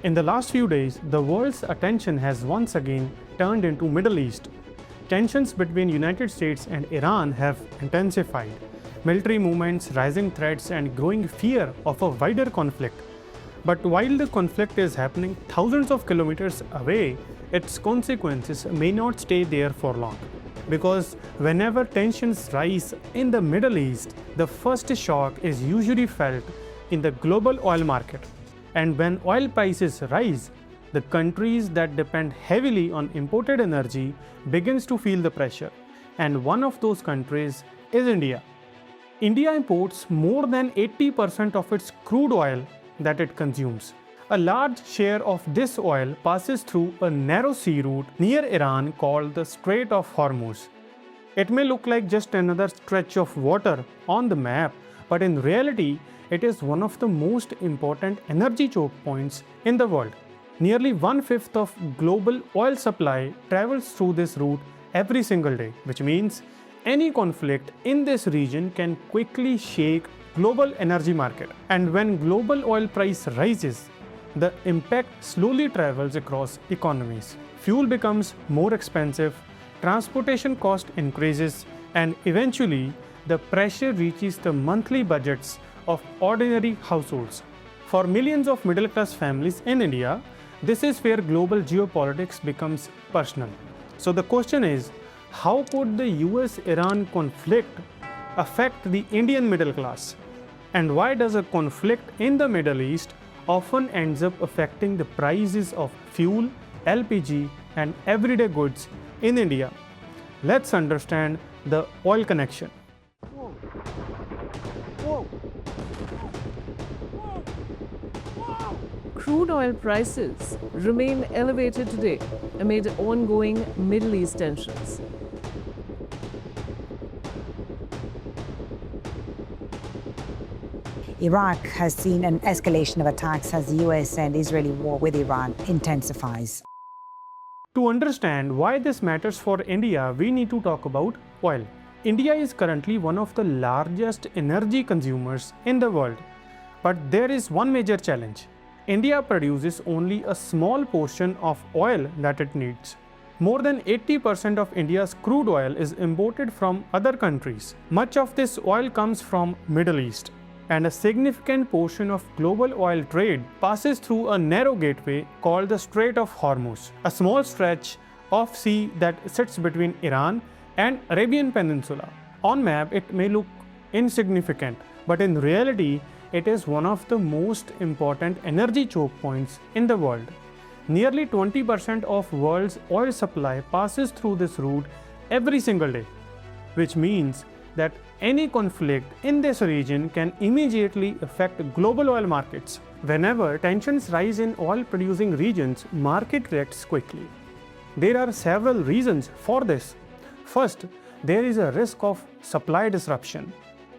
In the last few days, the world's attention has once again turned into Middle East. Tensions between United States and Iran have intensified. Military movements, rising threats, and growing fear of a wider conflict. But while the conflict is happening thousands of kilometers away, its consequences may not stay there for long. Because whenever tensions rise in the Middle East, the first shock is usually felt in the global oil market. And when oil prices rise, the countries that depend heavily on imported energy begins to feel the pressure. And one of those countries is India. India imports more than 80% of its crude oil that it consumes. A large share of this oil passes through a narrow sea route near Iran called the Strait of Hormuz. It may look like just another stretch of water on the map, but in reality, it is one of the most important energy choke points in the world. Nearly 1/5 of global oil supply travels through this route every single day, which means any conflict in this region can quickly shake global energy market. And when global oil price rises, the impact slowly travels across economies. Fuel becomes more expensive, transportation cost increases, and eventually the pressure reaches the monthly budgets of ordinary households. For millions of middle-class families in India, this is where global geopolitics becomes personal. So the question is, how could the US-Iran conflict affect the Indian middle class? And why does a conflict in the Middle East often ends up affecting the prices of fuel, LPG, and everyday goods in India? Let's understand the oil connection. Crude oil prices remain elevated today amid ongoing Middle East tensions. Iraq has seen an escalation of attacks as the US and Israeli war with Iran intensifies. To understand why this matters for India, we need to talk about oil. India is currently one of the largest energy consumers in the world. But there is one major challenge. India produces only a small portion of oil that it needs. More than 80% of India's crude oil is imported from other countries. Much of this oil comes from Middle East. And a significant portion of global oil trade passes through a narrow gateway called the Strait of Hormuz, a small stretch of sea that sits between Iran and Arabian Peninsula. On map, it may look insignificant, but in reality, it is one of the most important energy choke points in the world. Nearly 20% of world's oil supply passes through this route every single day, which means that any conflict in this region can immediately affect global oil markets. Whenever tensions rise in oil-producing regions, market reacts quickly. There are several reasons for this. First, there is a risk of supply disruption.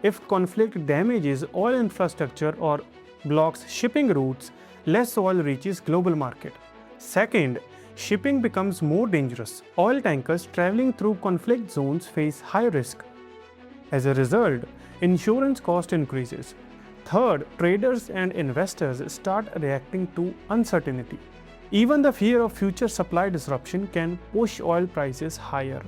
If conflict damages oil infrastructure or blocks shipping routes, less oil reaches global market. Second, shipping becomes more dangerous. Oil tankers traveling through conflict zones face high risk. As a result, insurance cost increases. Third, traders and investors start reacting to uncertainty. Even the fear of future supply disruption can push oil prices higher.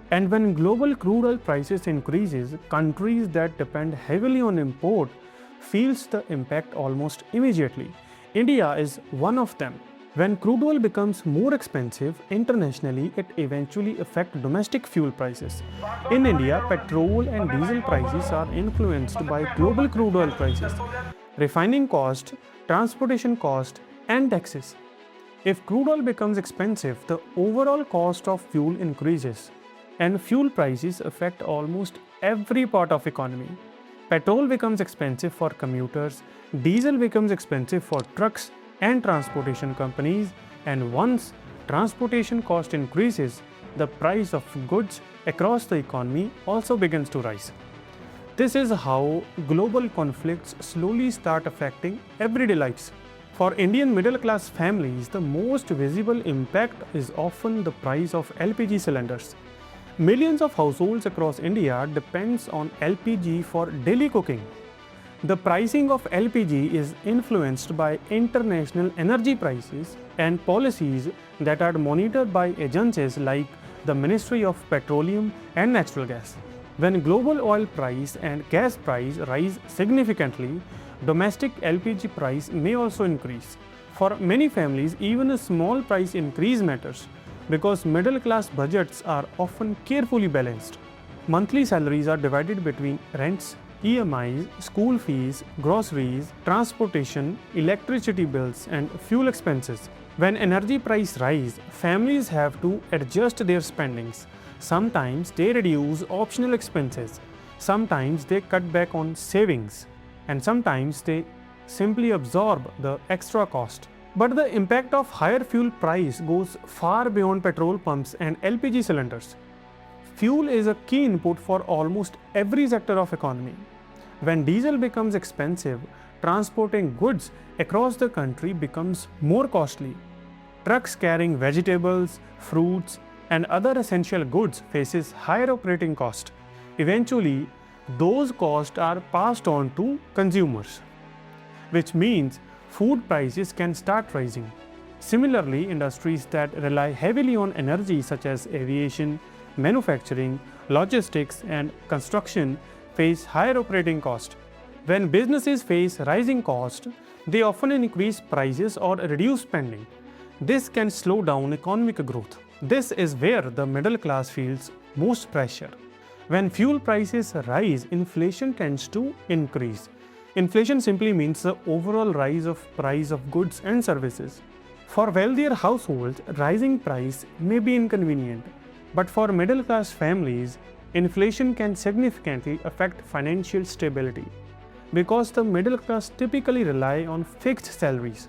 And when global crude oil prices increases, countries that depend heavily on import feels the impact almost immediately. India is one of them. When crude oil becomes more expensive internationally, it eventually affects domestic fuel prices. In India, petrol and diesel prices are influenced by global crude oil prices, refining cost, transportation cost, and taxes. If crude oil becomes expensive, the overall cost of fuel increases, and fuel prices affect almost every part of economy. Petrol becomes expensive for commuters, diesel becomes expensive for trucks and transportation companies, and once transportation cost increases, the price of goods across the economy also begins to rise. This is how global conflicts slowly start affecting everyday lives. For Indian middle-class families, the most visible impact is often the price of LPG cylinders. Millions of households across India depends on LPG for daily cooking. The pricing of LPG is influenced by international energy prices and policies that are monitored by agencies like the Ministry of Petroleum and Natural Gas. When global oil price and gas price rise significantly, domestic LPG price may also increase. For many families, even a small price increase matters because middle class budgets are often carefully balanced. Monthly salaries are divided between rents, EMIs, school fees, groceries, transportation, electricity bills, and fuel expenses. When energy prices rise, families have to adjust their spendings. Sometimes they reduce optional expenses, sometimes they cut back on savings, and sometimes they simply absorb the extra cost. But the impact of higher fuel price goes far beyond petrol pumps and LPG cylinders. Fuel is a key input for almost every sector of economy. When diesel becomes expensive, transporting goods across the country becomes more costly. Trucks carrying vegetables, fruits, and other essential goods faces higher operating cost. Eventually, those costs are passed on to consumers, which means food prices can start rising. Similarly, industries that rely heavily on energy such as aviation, manufacturing, logistics, and construction face higher operating costs. When businesses face rising costs, they often increase prices or reduce spending. This can slow down economic growth. This is where the middle class feels most pressure. When fuel prices rise, inflation tends to increase. Inflation simply means the overall rise of price of goods and services. For wealthier households, rising price may be inconvenient, but for middle class families, inflation can significantly affect financial stability because the middle class typically rely on fixed salaries.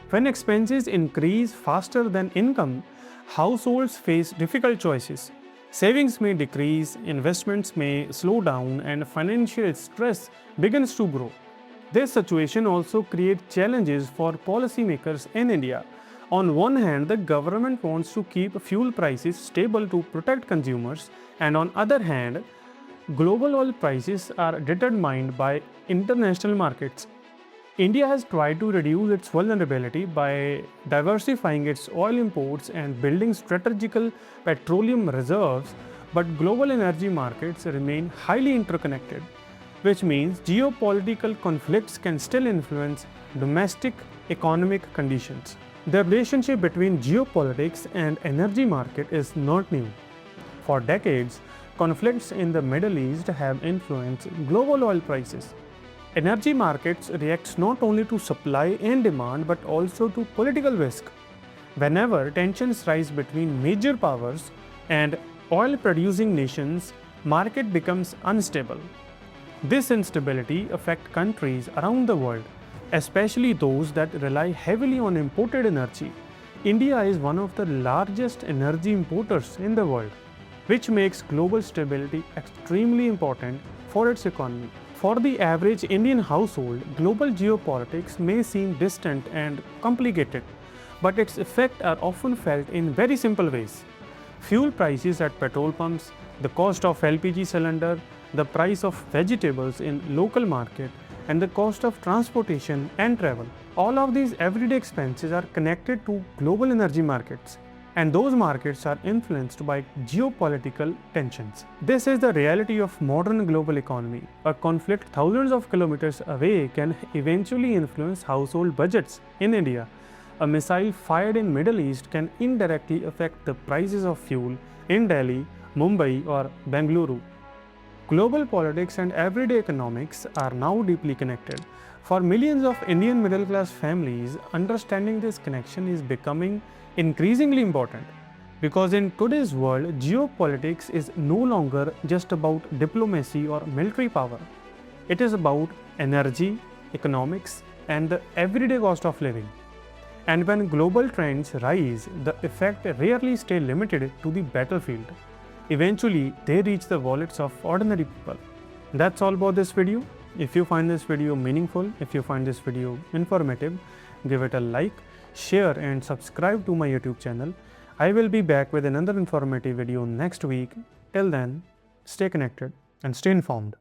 When expenses increase faster than income, households face difficult choices. Savings may decrease, investments may slow down, and financial stress begins to grow. This situation also creates challenges for policymakers in India. On one hand, the government wants to keep fuel prices stable to protect consumers, and on other hand, global oil prices are determined by international markets. India has tried to reduce its vulnerability by diversifying its oil imports and building strategical petroleum reserves, but global energy markets remain highly interconnected, which means geopolitical conflicts can still influence domestic economic conditions. The relationship between geopolitics and energy market is not new. For decades, conflicts in the Middle East have influenced global oil prices. Energy markets react not only to supply and demand but also to political risk. Whenever tensions rise between major powers and oil-producing nations, market becomes unstable. This instability affects countries around the world, especially those that rely heavily on imported energy. India is one of the largest energy importers in the world, which makes global stability extremely important for its economy. For the average Indian household, global geopolitics may seem distant and complicated, but its effects are often felt in very simple ways. Fuel prices at petrol pumps, the cost of LPG cylinder, the price of vegetables in local market, and the cost of transportation and travel. All of these everyday expenses are connected to global energy markets, and those markets are influenced by geopolitical tensions. This is the reality of modern global economy. A conflict thousands of kilometers away can eventually influence household budgets in India. A missile fired in Middle East can indirectly affect the prices of fuel in Delhi, Mumbai, or Bengaluru. Global politics and everyday economics are now deeply connected. For millions of Indian middle-class families, understanding this connection is becoming increasingly important because in today's world, geopolitics is no longer just about diplomacy or military power. It is about energy, economics, and the everyday cost of living. And when global trends rise, the effect rarely stays limited to the battlefield. Eventually, they reach the wallets of ordinary people. That's all about this video. If you find this video meaningful, if you find this video informative, give it a like, share and subscribe to my YouTube channel. I will be back with another informative video next week. Till then, stay connected and stay informed.